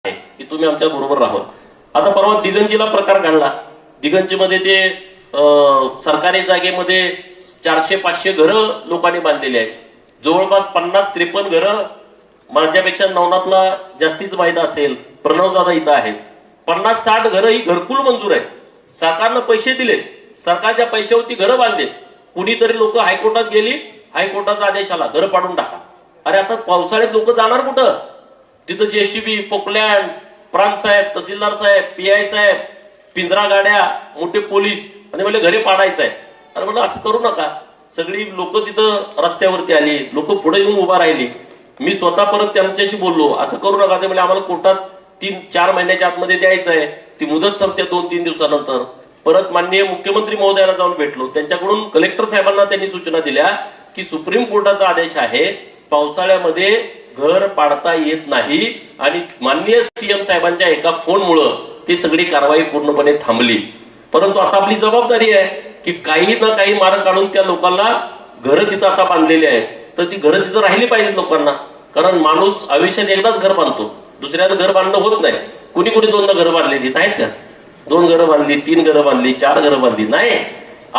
की तुम्ही आमच्या बरोबर राहा। आता परवा दिगंजीला प्रकार घडला। दिगंजीमध्ये ते सरकारी जागेमध्ये 400-500 घरं लोकांनी बांधलेली आहेत। जवळपास 50-53 घरं माझ्यापेक्षा नवनाथला जास्तीच माहित असेल, प्रणवदादा इथं आहेत। 50-60 घरं ही घरकुल मंजूर आहेत, सरकारनं पैसे दिले, सरकारच्या पैशावरती घरं बांधले। कुणीतरी लोक हायकोर्टात गेली, हायकोर्टाचा आदेश आला घरं पाडून टाका। अरे आता पावसाळ्यात लोक जाणार कुठं? तिथं जेसीबी, पोकलँड, प्रांत साहेब, तहसीलदार साहेब, पीआय साहेब, पिंजरा गाड्या, मोठे पोलीस आणि म्हणजे घरे पाडायचं आहे। अरे म्हणलं असं करू नका। सगळी लोक तिथं रस्त्यावरती आली, लोक पुढे येऊन उभा राहिली। मी स्वतः परत त्यांच्याशी बोललो, असं करू नका। ते म्हणजे आम्हाला कोर्टात 3-4 महिन्याच्या आतमध्ये द्यायचं आहे, ती मुदत संपते 2-3 दिवसानंतर। परत माननीय मुख्यमंत्री महोदयाला जाऊन भेटलो, त्यांच्याकडून कलेक्टर साहेबांना त्यांनी सूचना दिल्या की सुप्रीम कोर्टाचा आदेश आहे, पावसाळ्यामध्ये घर पाडता येत नाही आणि माननीय सीएम साहेबांच्या एका फोनमुळे ती सगळी कारवाई पूर्णपणे थांबली। परंतु आता आपली जबाबदारी आहे की काही ना काही मार्ग काढून त्या लोकांना घरं तिथं आता बांधलेली आहेत, तर ती घरं तिथं राहिली पाहिजेत लोकांना। कारण माणूस आयुष्यात एकदाच घर बांधतो, दुसऱ्याला घर बांधणं होत नाही। कुणी कुणी 2दा घरं बांधली, तिथं आहेत का? 2 घरं बांधली, 3 घरं बांधली, 4 घरं बांधली नाही।